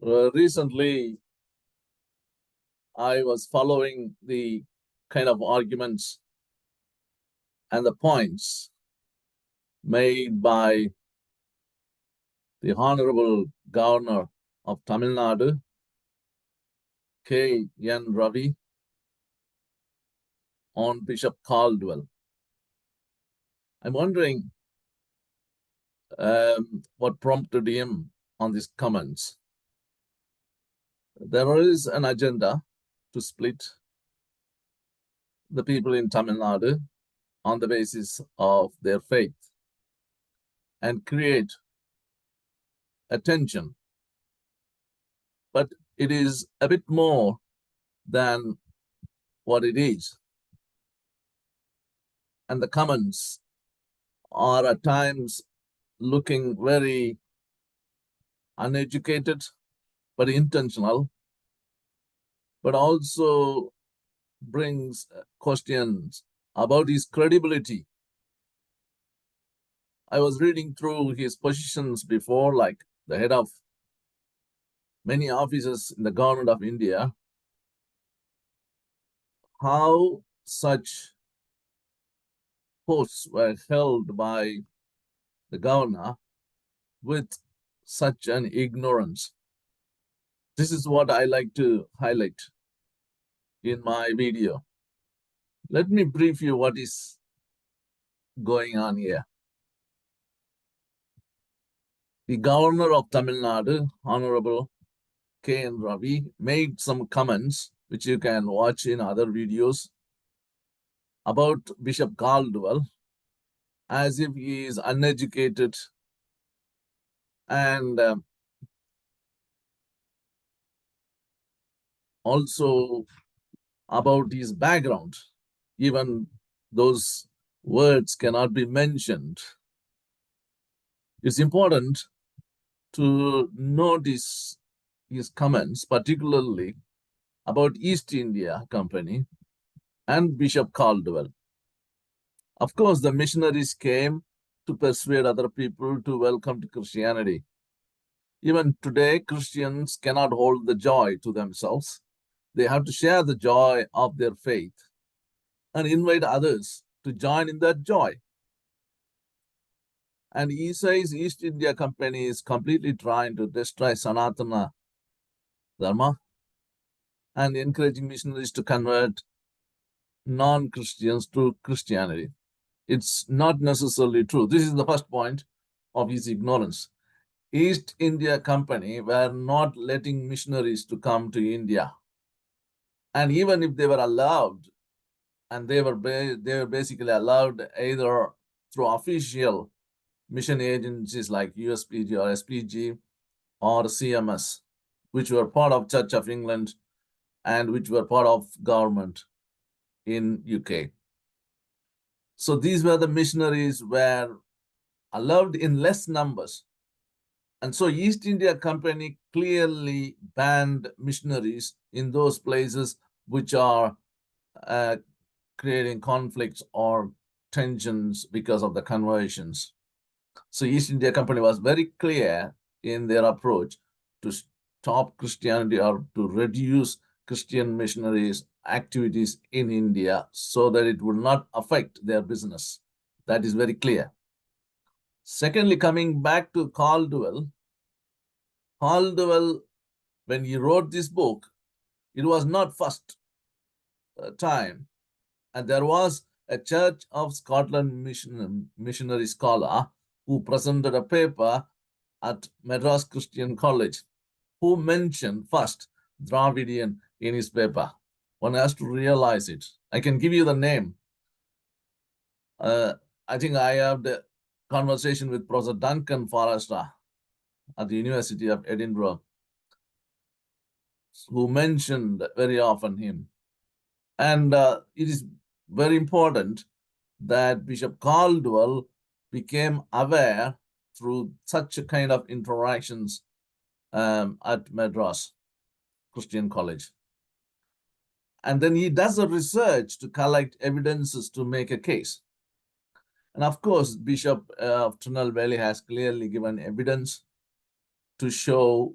Recently, I was following the kind of arguments and the points made by the Honorable Governor of Tamil Nadu, K.N. Ravi, on Bishop Caldwell. I'm wondering what prompted him on these comments. There is an agenda to split the people in Tamil Nadu on the basis of their faith and create a tension. But it is a bit more than what it is. And the comments are at times looking very uneducated, but intentional, but also brings questions about his credibility. I was reading through his positions before, like the head of many offices in the government of India, how such posts were held by the governor with such an ignorance. This is what I like to highlight in my video. Let me brief you what is going on here. The governor of Tamil Nadu, Honorable K.N. Ravi, made some comments, which you can watch in other videos, about Bishop Caldwell, as if he is uneducated and also about his background. Even those words cannot be mentioned. It's important to notice his comments, particularly about East India Company and Bishop Caldwell. Of course, the missionaries came to persuade other people to welcome to Christianity. Even today, Christians cannot hold the joy to themselves. They have to share the joy of their faith and invite others to join in that joy. And he says East India Company is completely trying to destroy Sanatana Dharma and encouraging missionaries to convert non-Christians to Christianity. It's not necessarily true. This is the first point of his ignorance. East India Company were not letting missionaries to come to India. And even if they were allowed, and they were basically allowed either through official mission agencies like USPG or SPG or CMS, which were part of Church of England and which were part of government in UK. So these were the missionaries were allowed in less numbers. And so East India Company clearly banned missionaries in those places which are creating conflicts or tensions because of the conversions. So East India Company was very clear in their approach to stop Christianity or to reduce Christian missionaries' activities in India so that it would not affect their business. That is very clear. Secondly, coming back to Caldwell, when he wrote this book, it was not first time. And there was a Church of Scotland missionary scholar who presented a paper at Madras Christian College, who mentioned first Dravidian in his paper. One has to realize it. I can give you the name. I think I have the conversation with Professor Duncan Forrester at the University of Edinburgh, who mentioned very often him. And it is very important that Bishop Caldwell became aware through such a kind of interactions at Madras Christian College. And then he does a research to collect evidences to make a case. And of course, Bishop of Tirunelveli has clearly given evidence to show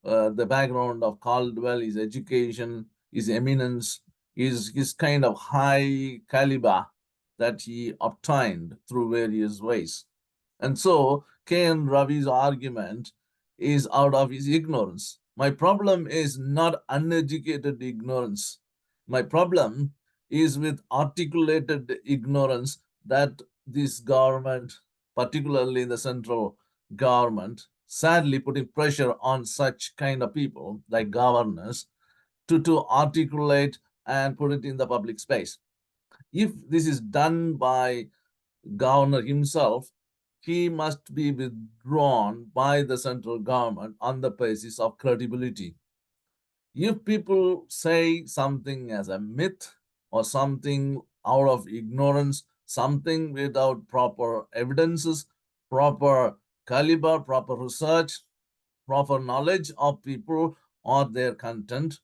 the background of Caldwell, his education, his eminence, his kind of high caliber that he obtained through various ways. And so K.N. Ravi's argument is out of his ignorance. My problem is not uneducated ignorance. My problem is with articulated ignorance that this government, particularly the central government, sadly putting pressure on such kind of people like governors to articulate and put it in the public space. If this is done by governor himself, he must be withdrawn by the central government on the basis of credibility. If people say something as a myth or something out of ignorance, something without proper evidences, proper caliber, proper research, proper knowledge of people or their content,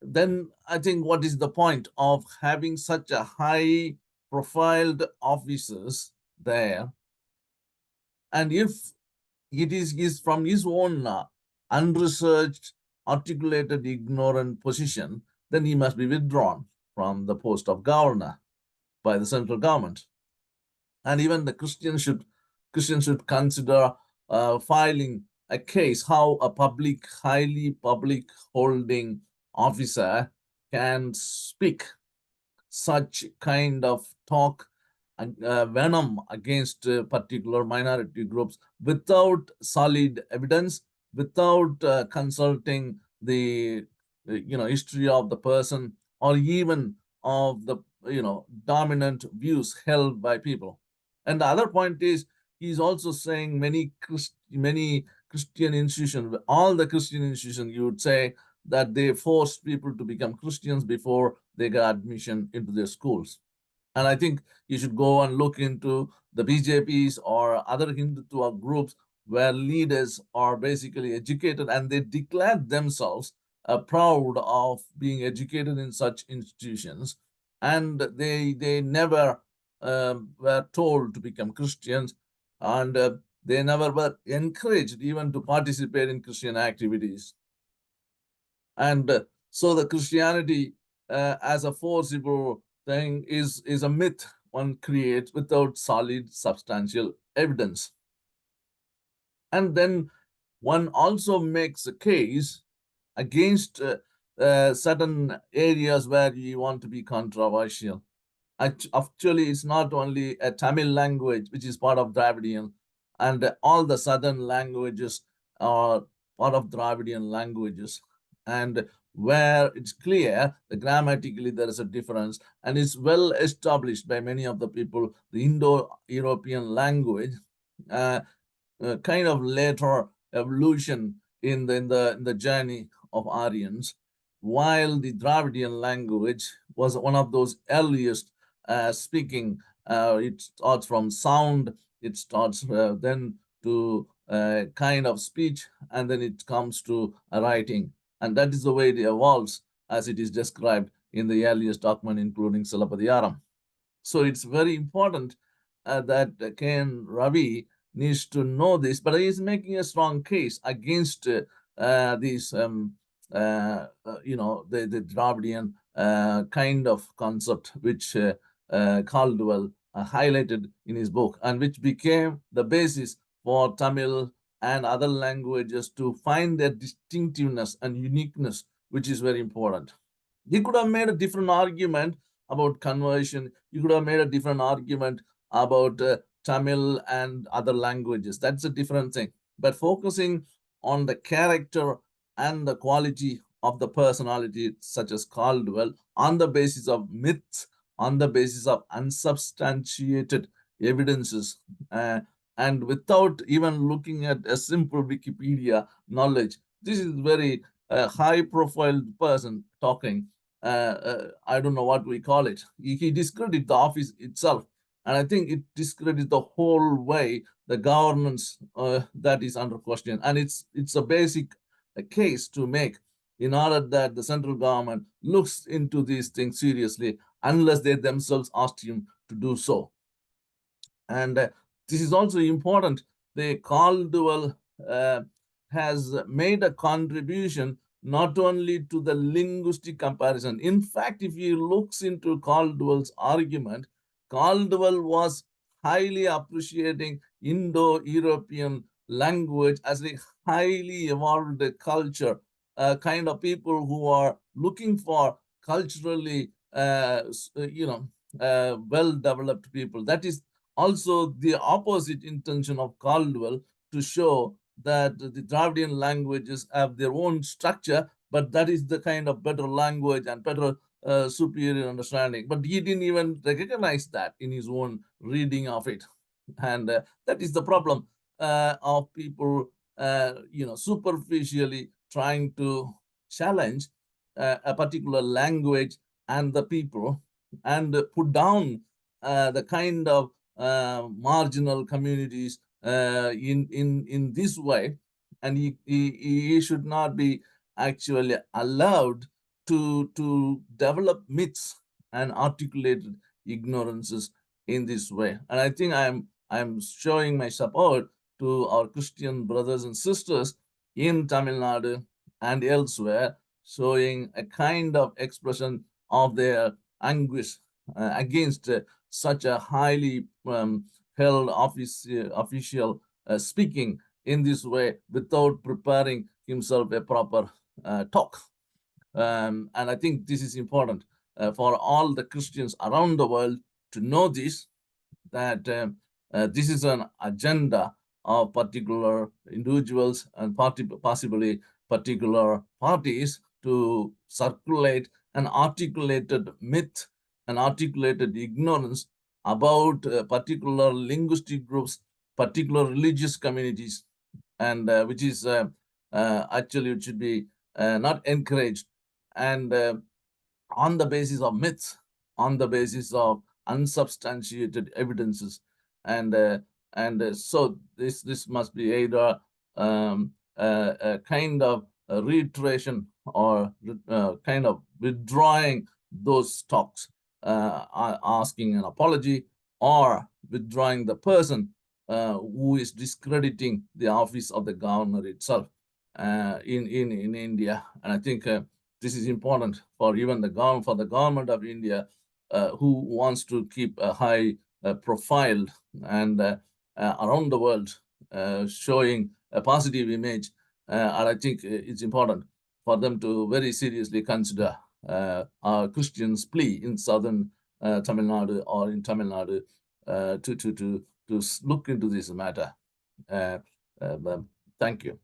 then I think what is the point of having such a high profiled officers there? And if it is from his own unresearched, articulated, ignorant position, then he must be withdrawn from the post of governor by the central government. And even the Christians should consider filing a case how a highly public holding officer can speak such kind of talk and venom against particular minority groups without solid evidence, without consulting the history of the person or even of the dominant views held by people. And the other point is he's also saying many Christian institutions, all the Christian institutions, you would say that they forced people to become Christians before they got admission into their schools. And I think you should go and look into the BJPs or other Hindutva groups where leaders are basically educated and they declare themselves proud of being educated in such institutions. And they never were told to become Christians, and they never were encouraged even to participate in Christian activities. And so the Christianity as a forcible thing is a myth one creates without solid substantial evidence. And then one also makes a case against certain areas where you want to be controversial. Actually, it's not only a Tamil language, which is part of Dravidian, and all the southern languages are part of Dravidian languages. And where it's clear that grammatically there is a difference, and it's well established by many of the people, the Indo-European language, kind of later evolution in the journey of Aryans, while the Dravidian language was one of those earliest speaking. It starts from sound, it starts then to kind of speech, and then it comes to writing. And that is the way it evolves as it is described in the earliest document, including Silapadiyaram. So it's very important that K.N. Ravi needs to know this, but he is making a strong case against these, the Dravidian kind of concept, which Caldwell highlighted in his book, and which became the basis for Tamil and other languages to find their distinctiveness and uniqueness, which is very important. He could have made a different argument about conversion. You could have made a different argument about Tamil and other languages. That's a different thing. But focusing on the character and the quality of the personality, such as Caldwell, on the basis of myths, on the basis of unsubstantiated evidences, and without even looking at a simple Wikipedia knowledge. This is very high-profile person talking. I don't know what we call it. He discredited the office itself, and I think it discredits the whole way the governance that is under question. And it's a basic case to make in order that the central government looks into these things seriously, unless they themselves asked him to do so. And this is also important. The Caldwell has made a contribution not only to the linguistic comparison. In fact, if you looks into Caldwell's argument, Caldwell was highly appreciating Indo-European language as a highly evolved culture, kind of people who are looking for culturally, well-developed people. That is also the opposite intention of Caldwell, to show that the Dravidian languages have their own structure, but that is the kind of better language and better superior understanding. But he didn't even recognize that in his own reading of it. And that is the problem of people, superficially trying to challenge a particular language and the people, and put down the kind of marginal communities in this way. And he should not be actually allowed to develop myths and articulated ignorances in this way. And I think I'm showing my support to our Christian brothers and sisters in Tamil Nadu and elsewhere, showing a kind of expression of their anguish against such a highly held official speaking in this way without preparing himself a proper talk. And I think this is important for all the Christians around the world to know this, that this is an agenda of particular individuals and possibly particular parties to circulate an articulated myth, an articulated ignorance about particular linguistic groups, particular religious communities, and which is actually it should be not encouraged. And on the basis of myths, on the basis of unsubstantiated evidences, and so this must be either a kind of a reiteration or kind of withdrawing those talks, asking an apology, or withdrawing the person who is discrediting the office of the governor itself in India. And I think this is important for even the government of India, who wants to keep a high profile and around the world, showing a positive image. And I think it's important for them to very seriously consider our Christians' plea in southern Tamil Nadu, or in Tamil Nadu, to look into this matter. Thank you.